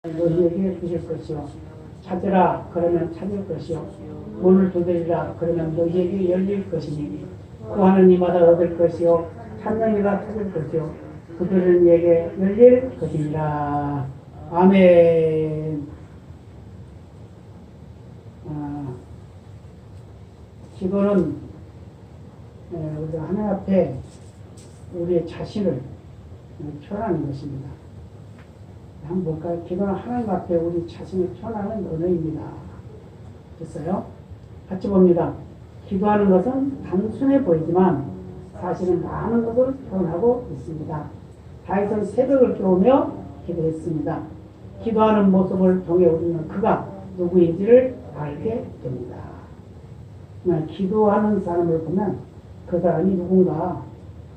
너희에게 주실 것이요 찾으라 그러면 찾을 것이요 문을 두드리라 그러면 너희에게 열릴 것이니 구하는 이마다 얻을 것이요 찾는 이가 찾을 것이요 두드리는 이에게 열릴 것이니라. 아멘. 기도는 우리가 하나님 앞에 우리의 자신을 표현하는 것입니다. 한번 볼까요? 기도는 하나님 앞에 우리 자신을 표현하는 언어입니다. 됐어요? 같이 봅니다. 기도하는 것은 단순해 보이지만 사실은 많은 것을 표현하고 있습니다. 다윗은 새벽을 깨우며 기도했습니다. 기도하는 모습을 통해 우리는 그가 누구인지를 알게 됩니다. 기도하는 사람을 보면 그 사람이 누군가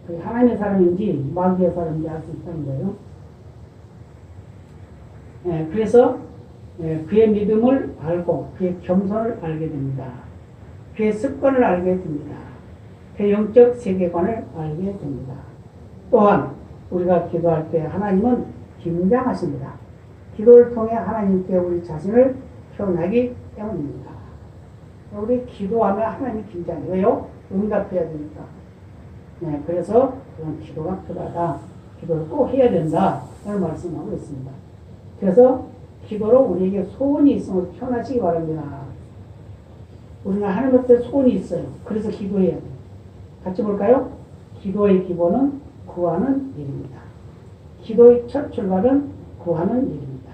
하나님의 사람인지 마귀의 사람인지 알 수 있다는 거예요. 그래서 그의 믿음을 알고 그의 겸손을 알게 됩니다. 그의 습관을 알게 됩니다. 그의 영적 세계관을 알게 됩니다. 또한 우리가 기도할 때 하나님은 긴장하십니다. 기도를 통해 하나님께 우리 자신을 표현하기 때문입니다. 우리 기도하면 하나님이 긴장해요. 왜요? 응답해야 되니까. 그래서 그런 기도가 필요하다. 기도를 꼭 해야 된다. 라는 말씀하고 있습니다. 그래서 기도로 우리에게 소원이 있음을 표현하시기 바랍니다. 우리는 하나님 앞에 소원이 있어요. 그래서 기도해야 돼요. 같이 볼까요? 기도의 기본은 구하는 일입니다. 기도의 첫 출발은 구하는 일입니다.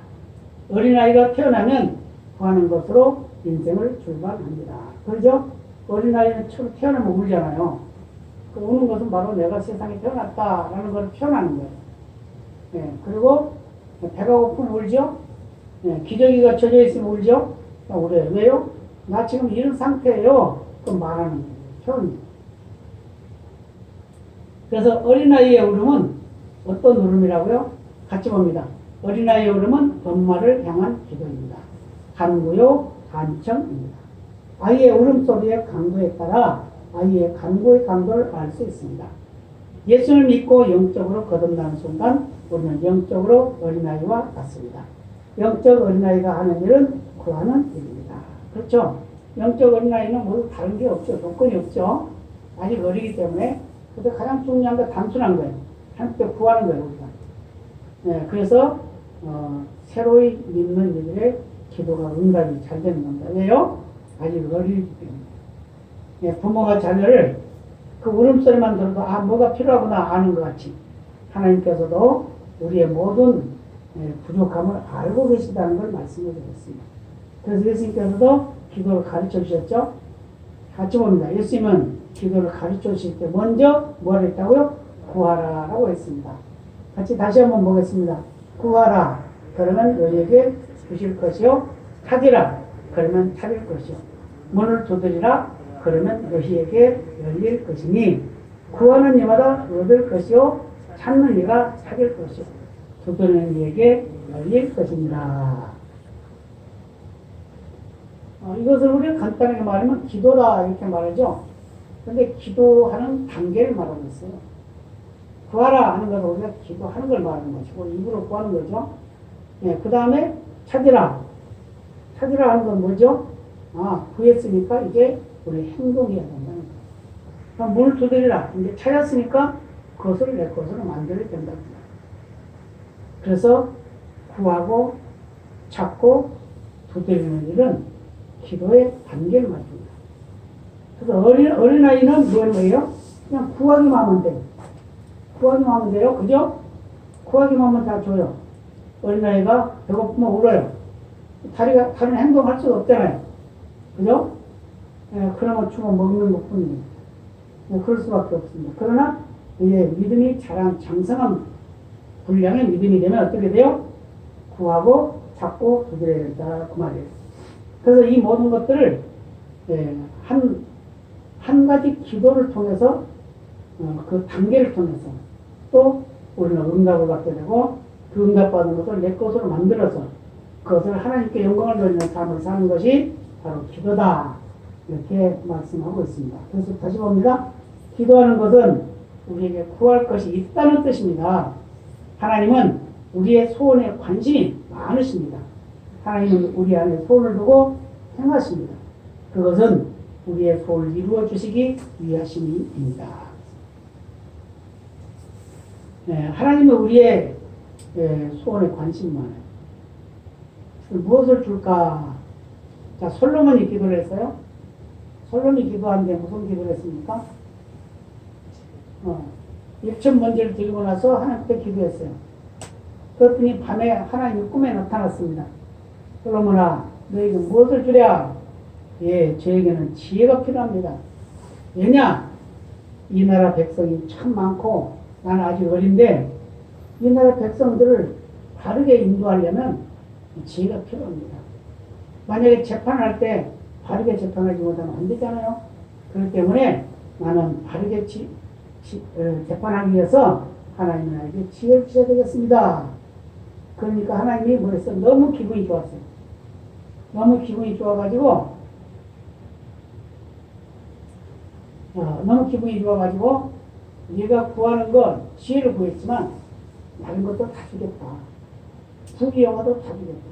어린아이가 태어나면 구하는 것으로 인생을 출발합니다. 그렇죠? 어린아이는 처음 태어나면 울잖아요. 그 우는 것은 바로 내가 세상에 태어났다라는 걸 표현하는 거예요. 그리고 배가 고프면 울죠? 기저귀가 젖어 있으면 울죠? 울어요. 왜요? 나 지금 이런 상태예요. 그럼 말하는 거예요. 표현입니다. 그래서 어린아이의 울음은 어떤 울음이라고요? 같이 봅니다. 어린아이의 울음은 엄마를 향한 기도입니다. 간구요, 간청입니다. 아이의 울음소리의 강도에 따라 아이의 간구의 강도를 알 수 있습니다. 예수를 믿고 영적으로 거듭나는 순간 우리는 영적으로 어린아이와 같습니다. 영적 어린아이가 하는 일은 구하는 일입니다. 그렇죠? 영적 어린아이는 모두 다른 게 없죠. 조건이 없죠. 아직 어리기 때문에. 근데 가장 중요한 건 단순한 거예요. 하나님께 구하는 거예요, 우리가. 그래서 새로이 믿는 이들의 기도가 응답이 잘 되는 겁니다. 왜요? 아직 어리기 때문에. 부모가 자녀를 그 울음소리만 들어도 뭐가 필요하구나 아는 것 같이 하나님께서도 우리의 모든 부족함을 알고 계시다는 걸 말씀해 드렸습니다. 그래서 예수님께서도 기도를 가르쳐 주셨죠. 같이 봅니다. 예수님은 기도를 가르쳐 주실 때 먼저 뭘 했다고요? 구하라 라고 했습니다. 같이 다시 한번 보겠습니다. 구하라 그러면 너희에게 주실 것이요 찾으라 그러면 찾을 것이요 문을 두드리라 그러면 너희에게 열릴 것이니 구하는 이마다 얻을 것이요 찾는 이가 찾을 것이요 두드리는 이에게 열릴 것입니다. 이것을 우리가 간단하게 말하면 기도다 이렇게 말하죠. 그런데 기도하는 단계를 말하고 있어요. 구하라 하는 것은 우리가 기도하는 걸 말하는 것이고 입으로 구하는 거죠. 그 다음에 찾으라. 찾으라 하는 건 뭐죠? 구했으니까 이제 우리 행동해야 된다는 거예요. 그럼 문을 두드리라. 이제 찾았으니까 그것을 내 것으로 만들어야 된다. 그래서 구하고 찾고 두드리는 일은 기도의 단계를 말합니다. 그래서 어린아이는 뭐예요? 그냥 구하기만 하면 돼요. 구하기만 하면 돼요. 그죠? 구하기만 하면 다 줘요. 어린아이가 배고프면 울어요. 다른 행동할 수가 없잖아요. 그죠? 그러면 주고 먹는 것 뿐입니다. 그럴 수밖에 없습니다. 그러나 믿음이 장성한 분량의 믿음이 되면 어떻게 돼요? 구하고 찾고 두드려야 된다. 그 말이에요. 그래서 이 모든 것들을 한 가지 기도를 통해서 그 단계를 통해서 또 우리는 응답을 받게 되고 그 응답받은 것을 내 것으로 만들어서 그것을 하나님께 영광을 돌리는 삶을 사는 것이 바로 기도다. 이렇게 말씀하고 있습니다. 그래서 다시 봅니다. 기도하는 것은 우리에게 구할 것이 있다는 뜻입니다. 하나님은 우리의 소원에 관심이 많으십니다. 하나님은 우리 안에 소원을 두고 행하십니다. 그것은 우리의 소원을 이루어 주시기 위하심입니다. 하나님은 우리의 소원에 관심이 많아요. 무엇을 줄까? 자, 솔로몬이 기도를 했어요. 솔로몬이 기도하는데 무슨 기도를 했습니까? 1천 번제를 드리고 나서 하나님께 기도했어요. 그랬더니 밤에 하나님이 꿈에 나타났습니다. 솔로몬아, 너에게 무엇을 주랴? 예, 저에게는 지혜가 필요합니다. 왜냐? 이 나라 백성이 참 많고 나는 아직 어린데 이 나라 백성들을 바르게 인도하려면 지혜가 필요합니다. 만약에 재판할 때 바르게 재판하지 못하면 안 되잖아요. 그렇기 때문에 나는 바르게 재판하기 위해서 하나님은 나에게 지혜를 주셔야 되겠습니다. 그러니까 하나님이 뭐랬어? 너무 기분이 좋았어요. 너무 기분이 좋아가지고 네가 구하는 건 지혜를 구했지만 다른 것도 다 주겠다. 부귀영화도 다 주겠다.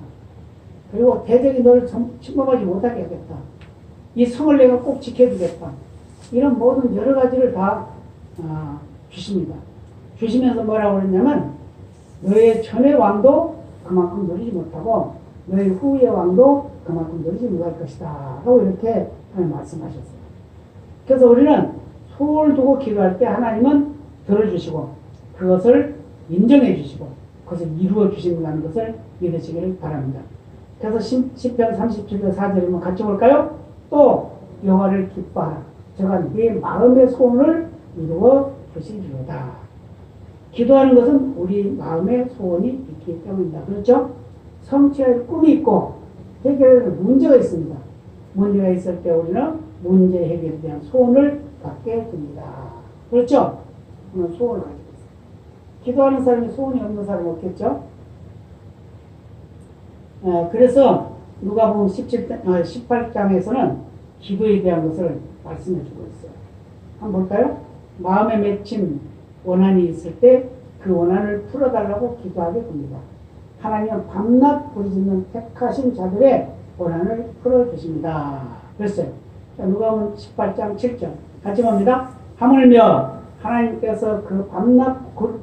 그리고 대적이 너를 침범하지 못하게 하겠다. 이 성을 내가 꼭 지켜주겠다. 이런 모든 여러 가지를 다 주십니다. 주시면서 뭐라고 그랬냐면 너의 전의 왕도 그만큼 누리지 못하고 너의 후의 왕도 그만큼 누리지 못할 것이다. 하고 이렇게 말씀하셨어요. 그래서 우리는 소원을 두고 기도할 때 하나님은 들어주시고 그것을 인정해 주시고 그것을 이루어 주신다는 것을 믿으시기를 바랍니다. 그래서 시편 37편 4절에 한번 같이 볼까요? 또 여호와를 기뻐하라. 저가 네 마음의 소원을 이루어 주시리로다. 기도하는 것은 우리 마음의 소원이 있기 때문입니다. 그렇죠? 성취할 꿈이 있고 해결할 문제가 있습니다. 문제가 있을 때 우리는 문제 해결에 대한 소원을 갖게 됩니다. 그렇죠? 오늘 소원을 가지고 있습니다. 기도하는 사람이 소원이 없는 사람은 없겠죠? 그래서 누가복음 18장에서는 기도에 대한 것을 말씀해 주고 있어요. 한번 볼까요? 마음에 맺힌 원한이 있을 때 그 원한을 풀어달라고 기도하게 됩니다. 하나님은 밤낮 부르짖는 택하신 자들의 원한을 풀어주십니다. 그랬어요. 누가복음 18장 7절 같이 봅니다. 하물며 하나님께서 그 밤낮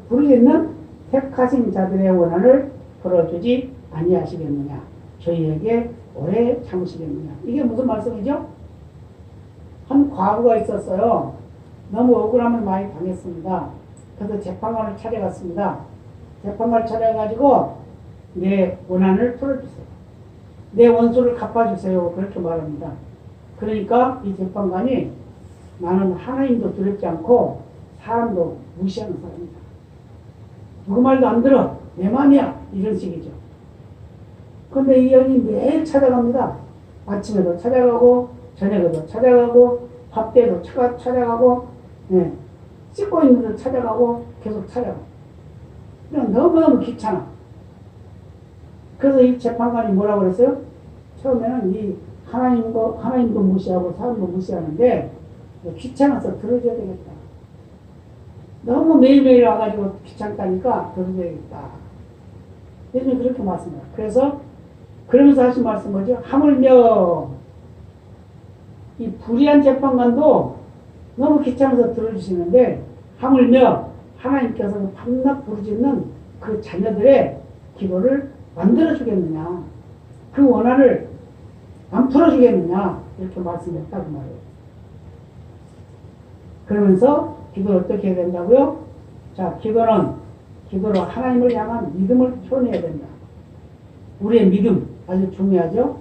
부르짖는 택하신 자들의 원한을 풀어주지 아니하시겠느냐. 저희에게 오래 참으시겠느냐. 이게 무슨 말씀이죠? 한 과부가 있었어요. 너무 억울함을 많이 당했습니다. 그래서 재판관을 찾아갔습니다. 재판관을 찾아가지고 내 원한을 풀어주세요. 내 원수를 갚아주세요. 그렇게 말합니다. 그러니까 이 재판관이 나는 하나님도 두렵지 않고 사람도 무시하는 사람이다. 누구 말도 안 들어. 내 맘이야. 이런 식이죠. 그런데 이 여인이 매일 찾아갑니다. 아침에도 찾아가고 저녁에도 찾아가고 밥 때도 찾아가고 씻고 있는 데도 찾아가고 계속 찾아가고 그냥 너무너무 귀찮아. 그래서 이 재판관이 뭐라고 그랬어요? 처음에는 이 하나님도 무시하고 사람도 무시하는데 귀찮아서 들어줘야 되겠다. 너무 매일매일 와가지고 귀찮다니까 들어줘야겠다. 예수님이 그렇게 말씀해요. 그러면서 하신 말씀 뭐죠? 하물며 이 불의한 재판관도 너무 귀찮아서 들어주시는데 하물며 하나님께서 밤낮 부르짖는 그 자녀들의 기도를 만들어주겠느냐, 그 원한을 안 풀어주겠느냐 이렇게 말씀했다고 말해요. 그러면서 기도를 어떻게 해야 된다고요? 자, 기도로 하나님을 향한 믿음을 표현해야 된다. 우리의 믿음 아주 중요하죠.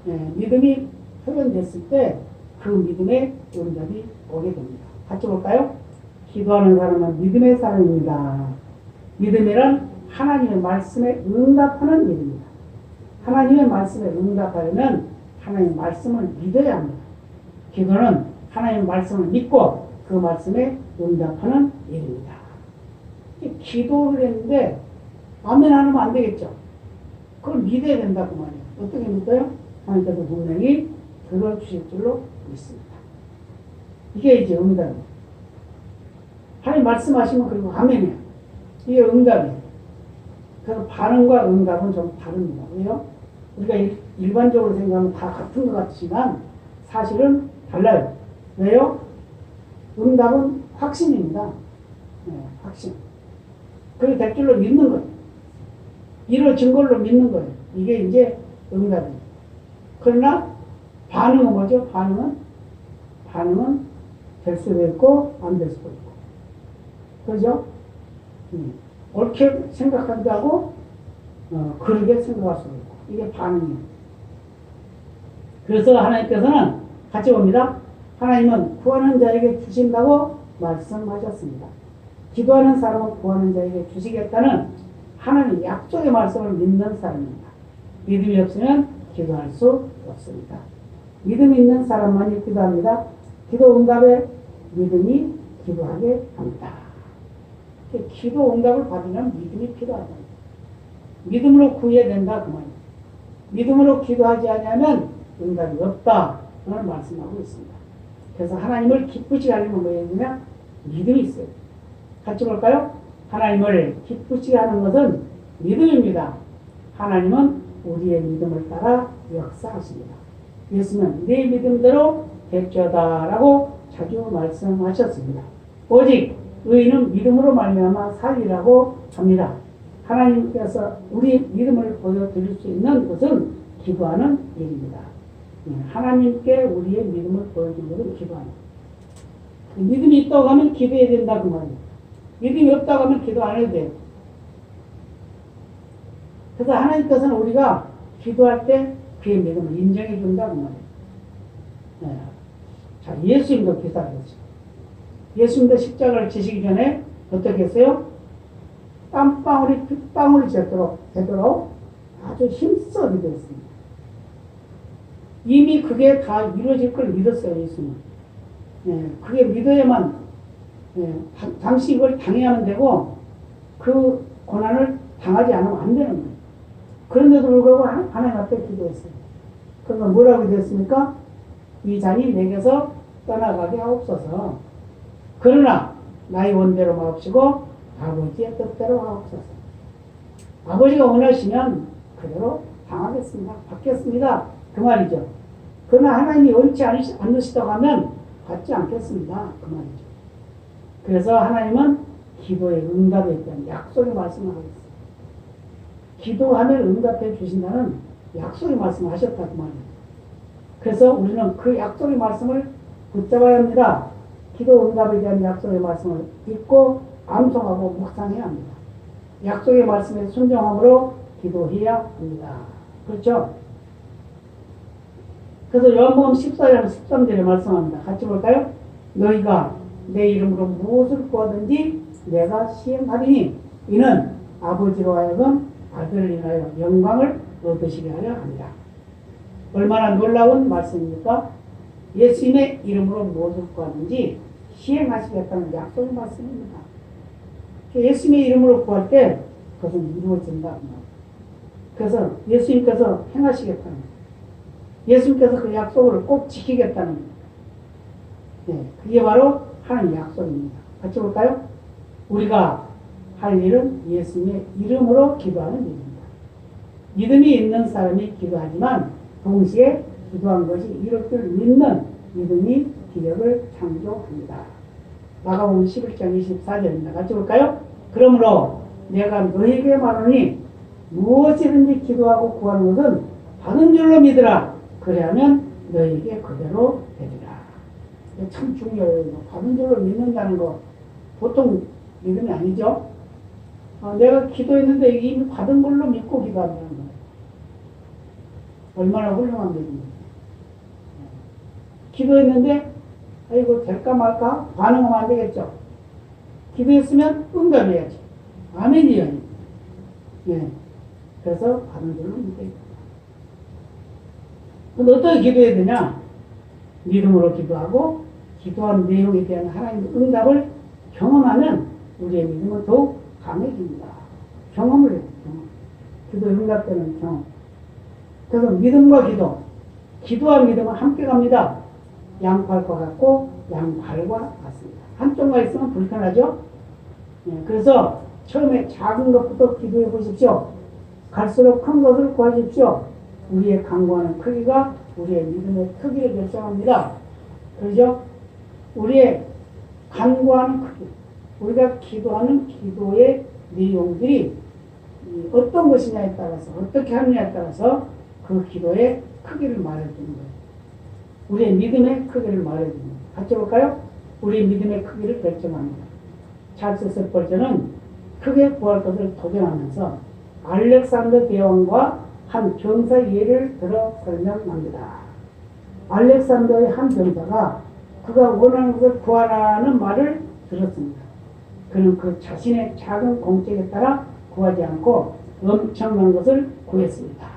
믿음이 표현됐을 때 그 믿음의 응답이 오게 됩니다. 같이 볼까요? 기도하는 사람은 믿음의 사람입니다. 믿음이란 하나님의 말씀에 응답하는 일입니다. 하나님의 말씀에 응답하려면 하나님의 말씀을 믿어야 합니다. 기도는 하나님의 말씀을 믿고 그 말씀에 응답하는 일입니다. 기도를 했는데 아멘 안 하면 안 되겠죠. 그걸 믿어야 된다고 말이에요. 어떻게 믿어요? 하나님께서 분명히 들어주실 줄로 믿습니다. 이게 이제 응답이에요. 하나님 말씀하시면 그리고 아멘이에요. 이게 응답이에요. 그래서 반응과 응답은 좀 다릅니다. 왜요? 우리가 일반적으로 생각하면 다 같은 것 같지만 사실은 달라요. 왜요? 응답은 확신입니다. 네, 확신. 그게 될 줄로 믿는 거예요. 이루어진 걸로 믿는 거예요. 이게 이제 응답이에요. 그러나 반응은 뭐죠? 반응은 될 수도 있고 안 될 수도 있고. 그죠? 옳게 생각하기도 하고 그러게 생각할 수도 있고. 이게 반응이에요. 그래서 하나님께서는 같이 봅니다. 하나님은 구하는 자에게 주신다고 말씀하셨습니다. 기도하는 사람은 구하는 자에게 주시겠다는 하나님 약속의 말씀을 믿는 사람입니다. 믿음이 없으면 기도할 수 없습니다. 믿음 있는 사람만이 기도합니다. 기도 응답에 믿음이 기도하게 합니다. 기도 응답을 받으면 믿음이 필요하다. 믿음으로 구해야 된다 그 말이에요. 믿음으로 기도하지 않으면 응답이 없다. 그걸 말씀하고 있습니다. 그래서 하나님을 기쁘시게 하려면 뭐 해야 되냐? 믿음이 있어요. 같이 볼까요? 하나님을 기쁘시게 하는 것은 믿음입니다. 하나님은 우리의 믿음을 따라 역사하십니다. 예수는 내 믿음대로 될지어다라고 자주 말씀하셨습니다. 오직 의인은 믿음으로 말미암아 살리라고 합니다. 하나님께서 우리 믿음을 보여드릴 수 있는 것은 기도하는 일입니다. 하나님께 우리의 믿음을 보여주는 것은 기도하는 일. 믿음이 있다고 하면 기도해야 된다 그 말이에요. 믿음이 없다고 하면 기도 안 해도 돼요. 그래서 하나님께서는 우리가 기도할 때 그의 믿음을 인정해 준다 그 말이에요. 네. 자, 예수님도 기도하셨어요. 예수님도 십자가를 지시기 전에 어떻게 했어요? 땀방울이 빗방울이 되도록 아주 힘써 기도했습니다. 이미 그게 다 이루어질 걸 믿었어요, 예수님은. 네, 그게 믿어야만, 당시 이걸 당해야만 되고, 그 고난을 당하지 않으면 안 되는 거예요. 그런데도 불구하고 하나님 앞에 기도했어요. 그러면 뭐라고 기도했습니까? 이 잔이 내게서 떠나가게 하옵소서. 그러나 나의 원대로 마옵시고 아버지의 뜻대로 하옵소서. 아버지가 원하시면 그대로 당하겠습니다. 받겠습니다. 그 말이죠. 그러나 하나님이 원치 않으시다고 하면 받지 않겠습니다. 그 말이죠. 그래서 하나님은 기도의 응답에 대한 약속의 말씀을 하고 있어요. 기도하면 응답해 주신다는 약속의 말씀을 하셨다 그 말이에요. 그래서 우리는 그 약속의 말씀을 붙잡아야 합니다. 기도 응답에 대한 약속의 말씀을 읽고 암송하고 묵상해야 합니다. 약속의 말씀에 순종함으로 기도해야 합니다. 그렇죠? 그래서 요한복음 14장 13절에 말씀합니다. 같이 볼까요? 너희가 내 이름으로 무엇을 구하든지 내가 시행하리니 이는 아버지로 하여금 아들을 인하여 영광을 얻으시게 하려 합니다. 얼마나 놀라운 말씀입니까? 예수님의 이름으로 무엇을 구하든지 시행하시겠다는 약속의 말씀입니다. 예수님의 이름으로 구할 때 그것은 이루어진다. 그래서 예수님께서 행하시겠다는 거예요. 예수님께서 그 약속을 꼭 지키겠다는 거예요. 네, 그게 바로 하나님 약속입니다. 같이 볼까요? 우리가 할 일은 예수님의 이름으로 기도하는 일입니다. 믿음이 있는 사람이 기도하지만 동시에 기도한 것이 이룰 줄 믿는 믿음이 기력을 창조합니다. 마가복음 11장 24절입니다. 같이 볼까요? 그러므로 내가 너에게 말하니 무엇이든지 기도하고 구하는 것은 받은 줄로 믿으라. 그래야면 너에게 그대로 되리라. 참 중요해요. 받은 줄로 믿는다는 거 보통 믿음이 아니죠. 내가 기도했는데 이미 받은 걸로 믿고 기도한다는 거예요. 얼마나 훌륭한 믿음입니까? 기도했는데 아이고 될까 말까 반응하면 안 되겠죠. 기도했으면 응답해야지. 아멘이요. 예. 그래서 받은 줄로 믿어야 근데 어떻게 기도해야 되냐? 믿음으로 기도하고 기도한 내용에 대한 하나님의 응답을 경험하면 우리의 믿음은 더욱 강해집니다. 경험을 해요. 기도 응답되는 경험. 그래서 믿음과 기도와 믿음은 함께 갑니다. 양팔과 같고 양발과 같습니다. 한쪽만 있으면 불편하죠? 네, 그래서 처음에 작은 것부터 기도해 보십시오. 갈수록 큰 것을 구하십시오. 우리의 간구하는 크기가 우리의 믿음의 크기를 결정합니다. 그렇죠? 우리의 간구하는 크기, 우리가 기도하는 기도의 내용들이 어떤 것이냐에 따라서, 어떻게 하느냐에 따라서 그 기도의 크기를 말해주는 거예요. 우리의 믿음의 크기를 말해주는 거예요. 같이 볼까요? 우리의 믿음의 크기를 결정합니다. 찰스 셋벌저는 크게 구할 것을 도전하면서 알렉산더 대왕과 한 병사의 예를 들어 설명합니다. 알렉산더의 한 병사가 그가 원하는 것을 구하라는 말을 들었습니다. 그는 그 자신의 작은 공적에 따라 구하지 않고 엄청난 것을 구했습니다.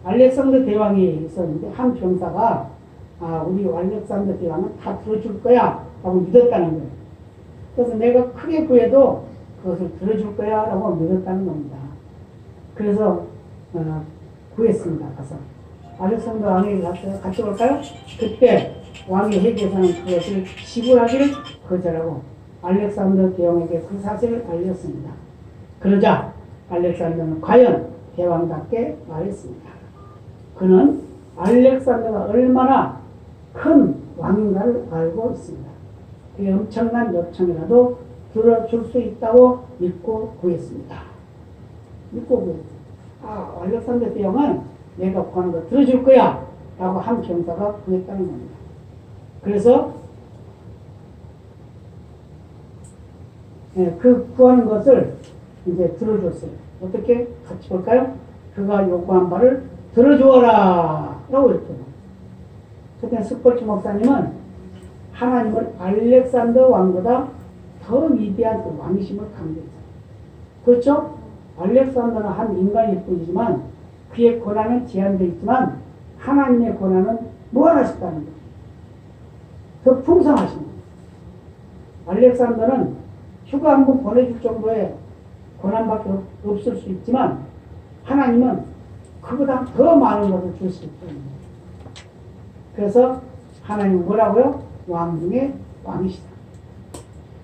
알렉산더 대왕이 있었는데 한 병사가 우리 알렉산더 대왕은 다 들어줄 거야 라고 믿었다는 거예요. 그래서 내가 크게 구해도 그것을 들어줄 거야 라고 믿었다는 겁니다. 그래서 구했습니다. 가서 알렉산더 왕에게 갔어요. 같이 볼까요? 그때 왕의 회계에서는 그것을 지불하기를 거절하고 알렉산더 대왕에게 그 사실을 알렸습니다. 그러자 알렉산더는 과연 대왕답게 말했습니다. 그는 알렉산더가 얼마나 큰 왕인가를 알고 있습니다. 그의 엄청난 요청이라도 들어줄 수 있다고 믿고 구했습니다. 믿고 구했습니다. 알렉산더 대왕은 내가 구하는 거 들어줄 거야 라고 한 병사가 구했다는 겁니다. 그래서 그 구하는 것을 이제 들어줬어요. 어떻게? 같이 볼까요? 그가 요구한 바를 들어주어라 라고 했죠. 그때 스폴츠 목사님은 하나님을 알렉산더 왕보다 더 위대한 그 왕이심을 강조했어요. 그렇죠? 알렉산더는 한 인간일 뿐이지만 그의 권한은 제한되어 있지만 하나님의 권한은 무한하셨다는 거예요. 더 풍성하신 거예요. 알렉산더는 휴가 한 번 보내줄 정도의 권한밖에 없을 수 있지만 하나님은 그보다 더 많은 것을 줄 수 있다는 거예요. 그래서 하나님은 뭐라고요? 왕 중에 왕이시다.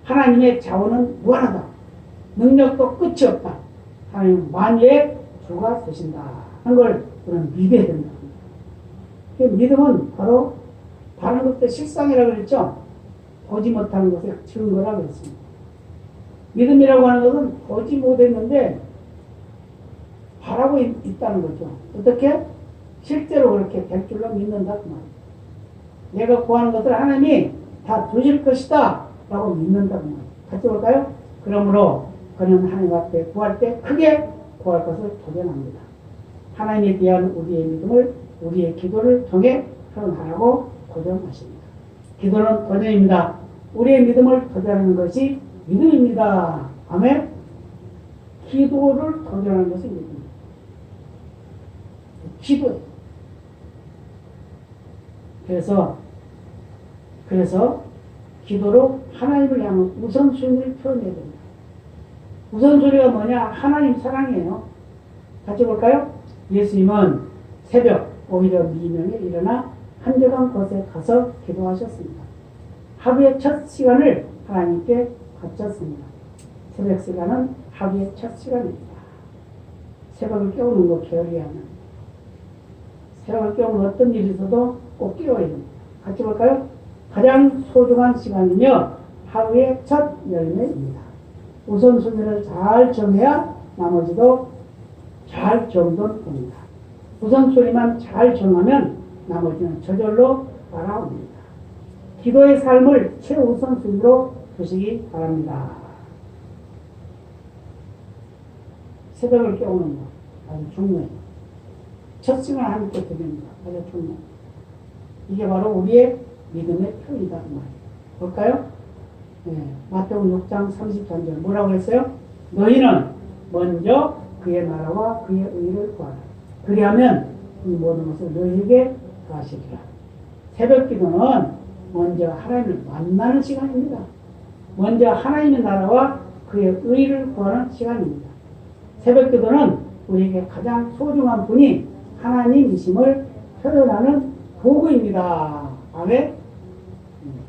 하나님의 자원은 무한하다. 능력도 끝이 없다. 하나님은 만유의 주가 되신다 하는 걸 우리는 믿어야 된다. 믿음은 바로 다른 것도 실상이라고 그랬죠. 보지 못하는 것의 증거라고 했습니다. 믿음이라고 하는 것은 보지 못했는데 바라고 있다는 거죠. 어떻게? 실제로 그렇게 될 줄로 믿는다 그 말이에요. 내가 구하는 것을 하나님이 다 주실 것이다 라고 믿는다 그 말이에요. 같이 볼까요? 그러므로 그는 하나님 앞에 구할 때 크게 구할 것을 도전합니다. 하나님에 대한 우리의 믿음을 우리의 기도를 통해 표현하라고 도전하십니다. 기도는 도전입니다. 우리의 믿음을 도전하는 것이 믿음입니다. 아멘? 기도를 도전하는 것이 믿음입니다. 기도예요. 그래서 기도로 하나님을 향한 우선순위를 표현해야 됩니다. 우선순위가 뭐냐? 하나님 사랑이에요. 같이 볼까요? 예수님은 새벽 오히려 미명에 일어나 한적한 곳에 가서 기도하셨습니다. 하루의 첫 시간을 하나님께 바쳤습니다. 새벽 시간은 하루의 첫 시간입니다. 새벽을 깨우는 거 게을리하면 새벽을 깨우는 어떤 일이 있어도 꼭 깨워야 됩니다. 같이 볼까요? 가장 소중한 시간이며 하루의 첫 열매입니다. 우선순위를 잘 정해야 나머지도 잘 정돈됩니다. 우선순위만 잘 정하면 나머지는 저절로 따라옵니다. 기도의 삶을 최우선순위로 두시기 바랍니다. 새벽을 깨우는 것 아주 중요해요. 첫 시간 하나님께 드립니다. 아주 중요해요. 이게 바로 우리의 믿음의 표이다. 볼까요? 마태복음 6장 33절 뭐라고 했어요? 너희는 먼저 그의 나라와 그의 의를 구하라. 그리하면 이 모든 것을 너희에게 더하시리라. 새벽 기도는 먼저 하나님을 만나는 시간입니다. 먼저 하나님의 나라와 그의 의를 구하는 시간입니다. 새벽 기도는 우리에게 가장 소중한 분이 하나님이심을 표현하는 도구입니다. 아멘?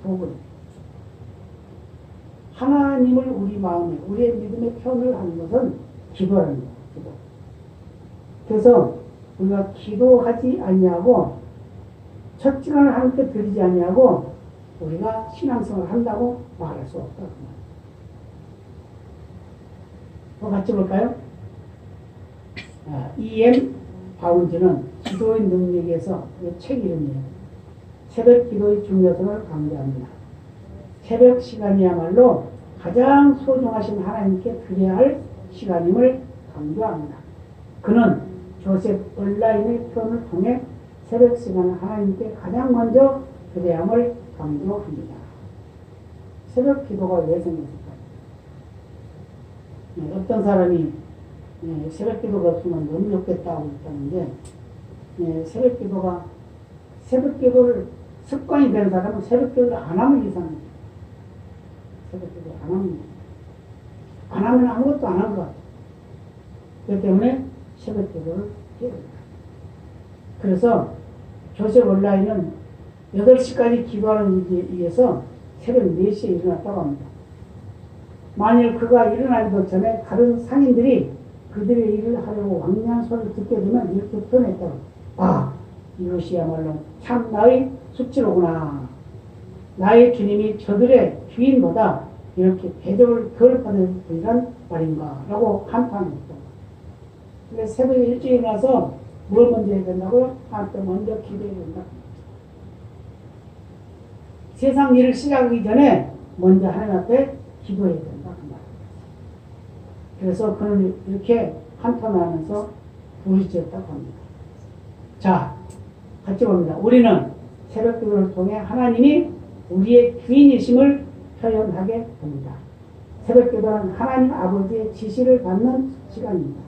도구. 하나님을 우리 마음에, 우리의 믿음의 표현을 하는 것은 기도라는 거예요. 기도. 그래서 우리가 기도하지 아니하고 첫 시간을 하나님께 드리지 아니하고 우리가 신앙생활을 한다고 말할 수 없다. 같이 볼까요? E.M. 바운즈는 기도의 능력에서 책 이름이에요. 새벽 기도의 중요성을 강조합니다. 새벽 시간이야말로 가장 소중하신 하나님께 드려야 할 시간임을 강조합니다. 그는 조셉 얼라인의 표현을 통해 새벽 시간을 하나님께 가장 먼저 드려야 함을 강조합니다. 새벽 기도가 왜 생겼을까요? 어떤 사람이 새벽 기도가 없으면 너무 좋겠다고 했다는데 새벽 기도를 습관이 된 사람은 새벽 기도를 안 하면 이상해요. 새벽 기도를 안 하면 아무것도 안 한 것 같아요. 그렇기 때문에 새벽 기도를 해야 돼요. 그래서 조셉 온라인은 8시까지 기도하는 데 위해서 새벽 4시에 일어났다고 합니다. 만일 그가 일어나기도 전에 다른 상인들이 그들의 일을 하려고 왕래한 소리를 듣게 되면 이렇게 표현했다고. 이것이야말로 참 나의 수치로구나. 나의 주님이 저들의 주인보다 이렇게 대접을 덜 받을 뿐이란 말인가 라고 한탄했다. 근데 새벽에 일찍 일어나서 뭘 먼저 해야 된다고요? 하나님께 먼저 기도해야 된다. 세상 일을 시작하기 전에 먼저 하나님 앞에 기도해야 된다. 그래서 그는 이렇게 한탄하면서 부르짖었다고 합니다. 자, 같이 봅니다. 우리는 새벽 기도를 통해 하나님이 우리의 주인이심을 표현하게 됩니다. 새벽 기도는 하나님 아버지의 지시를 받는 시간입니다.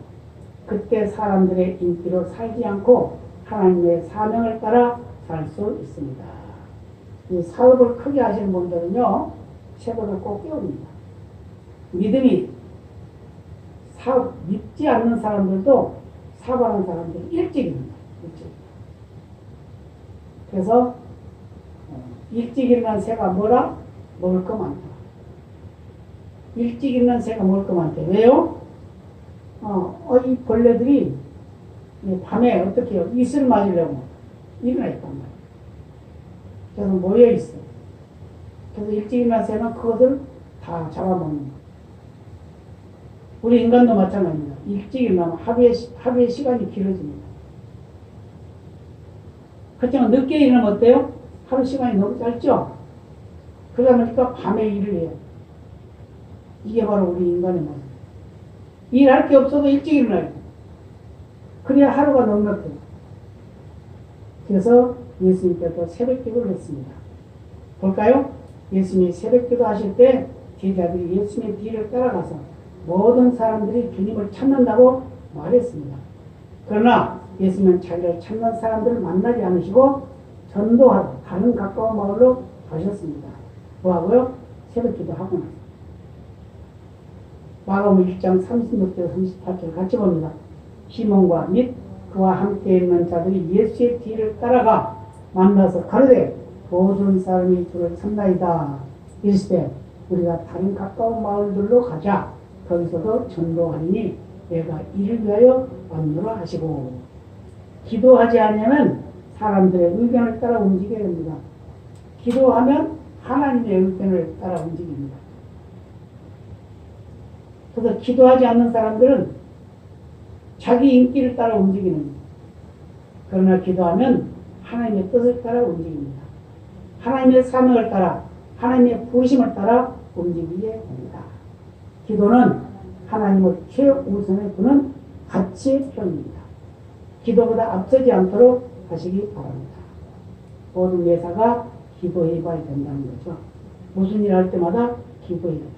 그때 사람들의 인기로 살지 않고 하나님의 사명을 따라 살 수 있습니다. 이 사업을 크게 하시는 분들은요, 새벽을 꼭 깨웁니다. 믿지 않는 사람들도 사업하는 사람들이 일찍 일어납니다. 그래서 일찍 일어난 새가 뭐라? 먹을 거 많다. 일찍 일어난 새가 먹을 거 많다. 왜요? 이 벌레들이 밤에 어떻게 해요? 이슬 맞으려고 일어나 있단 말이에요. 그래서 모여 있어요. 그래서 일찍 일어난 새는 그것을 다 잡아먹는 거예요. 우리 인간도 마찬가지입니다. 일찍 일어나면 하루의 시간이 길어집니다. 그렇지만 늦게 일어나면 어때요? 하루 시간이 너무 짧죠? 그러다 보니까 밤에 일을 해요. 이게 바로 우리 인간의 모습. 일할 게 없어도 일찍 일어나야 돼. 그래야 하루가 넉넉해요. 그래서 예수님께서 새벽 기도를 했습니다. 볼까요? 예수님이 새벽 기도 하실 때 제자들이 예수님의 뒤를 따라가서 모든 사람들이 주님을 찾는다고 말했습니다. 그러나 예수님은 자기를 찾는 사람들을 만나지 않으시고 전도하러 다른 가까운 마을로 가셨습니다. 뭐하고요? 새벽 기도하고 나서. 마가복음 1장 36절 38절 같이 봅니다. 시몬과 및 그와 함께 있는 자들이 예수의 뒤를 따라가 만나서 가로되 모든 사람이 주를 찾나이다. 이르시되 우리가 다른 가까운 마을들로 가자. 거기서도 전도하리니 내가 이를 위하여 왔노라 하시고. 기도하지 않으면 사람들의 의견을 따라 움직여야 됩니다. 기도하면 하나님의 의견을 따라 움직입니다. 그래서 기도하지 않는 사람들은 자기 인기를 따라 움직이는 거예요. 그러나 기도하면 하나님의 뜻을 따라 움직입니다. 하나님의 사명을 따라, 하나님의 부르심을 따라 움직이게 됩니다. 기도는 하나님을 최우선에 두는 가치 표현입니다. 기도보다 앞서지 않도록 하시기 바랍니다. 모든 예사가 기도해봐야 된다는 거죠. 무슨 일을 할 때마다 기도해야 돼요.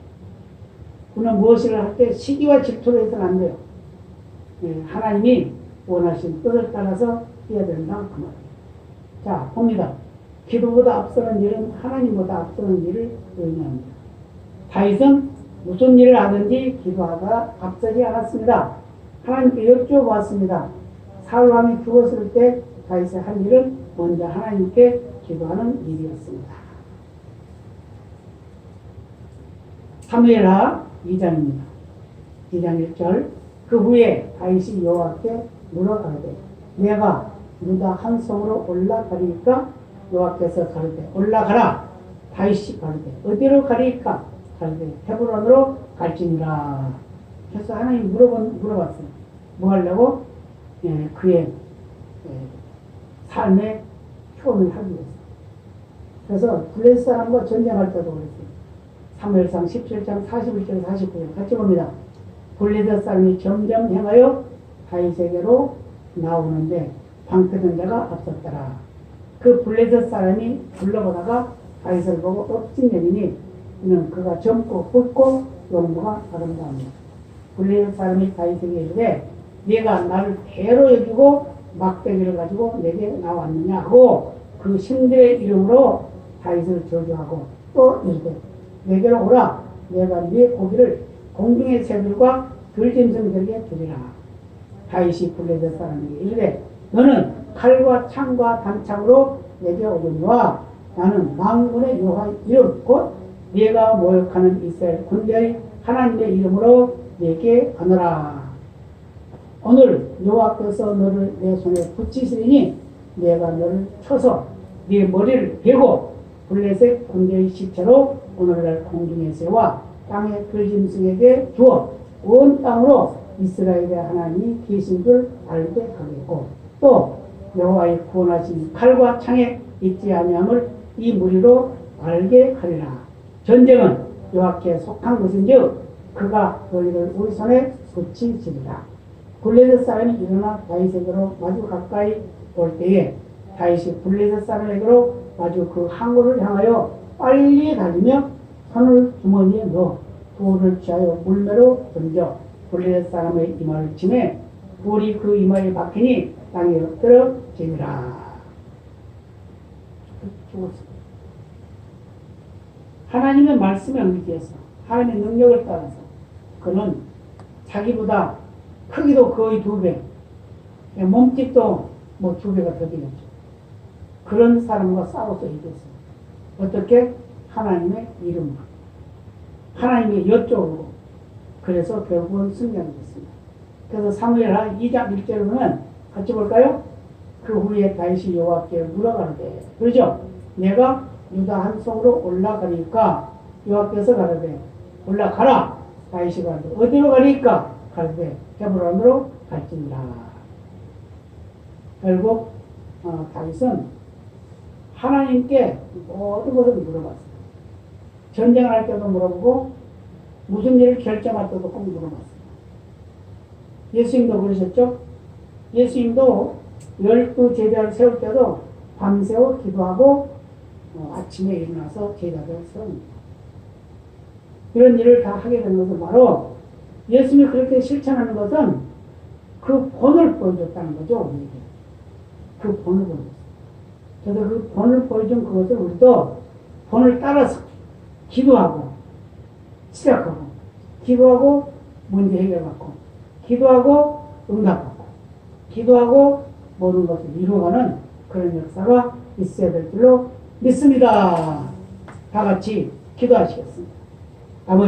우리는 무엇을 할 때 시기와 질투로 해서는 안 돼요. 하나님이 원하신 뜻을 따라서 해야 된다 그 말이에요. 자, 봅니다. 기도보다 앞서는 일은 하나님보다 앞서는 일을 의미합니다. 다윗은 무슨 일을 하든지 기도하다가 앞서지 않았습니다. 하나님께 여쭤보았습니다. 사울 왕이 죽었을 때 다윗의 한 일은 먼저 하나님께 기도하는 일이었습니다. 사무엘하 2장입니다. 2장 1절. 그 후에 다윗이 여호와께 물어가되 내가 유다 한 성으로 올라가리까? 여호와께서 가르되 올라가라. 다윗이 가르되 어디로 가리까? 가르되 헤브론으로 갈지니라. 그래서 하나님 물어봤어요. 뭐 하려고? 그의 삶의 표현을 하기 위해서. 그래서 블레셋 사람과 전쟁할 때도 그랬어요. 사무엘상 17장 41절 49절 같이 봅니다. 블레셋 사람이 점점 행하여 다윗에게로 나오는데 방패든 자가 앞섰더라. 그 블레셋 사람이 불러보다가 다윗을 보고 엎진내리니 이는 그가 젊고 굵고 용모가 아름다웁니다. 블레셋 사람이 다윗에게 이르되 네가 나를 배로 여기고 막대기를 가지고 내게 나왔느냐 하고 그 신들의 이름으로 다윗을 저주하고 또 이르되 내게로 오라. 내가 네 고기를 공중의 새들과 들짐승들에게 주리라. 다윗이 블레셋 사람에게 이르되 너는 칼과 창과 단창으로 내게 오거니와 나는 만군의 여호와의 이름 곧 네가 모욕하는 이스라엘 군대의 하나님의 이름으로 내게 가노라. 오늘 여호와께서 너를 내 손에 붙이시리니 내가 너를 쳐서 네 머리를 베고 블레셋 군대의 시체로 오늘날 공중의 새와 땅의 들짐승에게 주어 온 땅으로 이스라엘의 하나님이 계신 줄 알게 하겠고 또 여호와의 구원하신 칼과 창에 있지 아니함을 이 무리로 알게 하리라. 전쟁은 여호와께 속한 것인즉 그가 너희를 우리 손에 붙이시리라. 블레셋 사람이 일어나 다윗에게로 마주 가까이 올 때에 다윗이 블레셋 사람에게로 마주 그 항구를 향하여 빨리 달리며 손을 주머니에 넣어 돌을 취하여 물매로 던져 블레셋 사람의 이마를 치매 돌이 그 이마에 박히니 땅에 엎드러지니라. 죽었습니다. 하나님의 말씀에 의지해서 하나님의 능력을 따라서 그는 자기보다 크기도 거의 2배, 몸집도 뭐 2배가 더 되겠죠. 그런 사람과 싸워서 이겼어요. 어떻게? 하나님의 이름으로. 하나님의 여쪽으로. 그래서 결국은 승리하게 됐습니다. 그래서 사무엘하 2장 1절로는 같이 볼까요? 그 후에 다윗이 여호와께 물어가르되 그러죠? 내가 유다 한 성으로 올라가리까? 여호와께서 가르되 올라가라. 다윗이 가르되 어디로 가리까? 가르되 헤브론으로 갈지니라. 결국 다윗은 하나님께 모든 것을 물어봤어요. 전쟁을 할 때도 물어보고 무슨 일을 결정할 때도 꼭 물어봤어요. 예수님도 그러셨죠? 예수님도 12제자를 세울 때도 밤새워 기도하고 아침에 일어나서 제자들을 세웁니다. 이런 일을 다 하게 된 것은 바로 예수님이 그렇게 실천하는 것은 그 본을 보여줬다는 거죠. 우리에게. 그 본을 보여줬어요. 그래서 그 본을 보여준 그것을 우리도 본을 따라서 기도하고 시작하고 기도하고 문제 해결받고 기도하고 응답받고 기도하고 모든 것을 이루어가는 그런 역사가 있어야 될 줄로 믿습니다. 다 같이 기도하시겠습니다. 아버지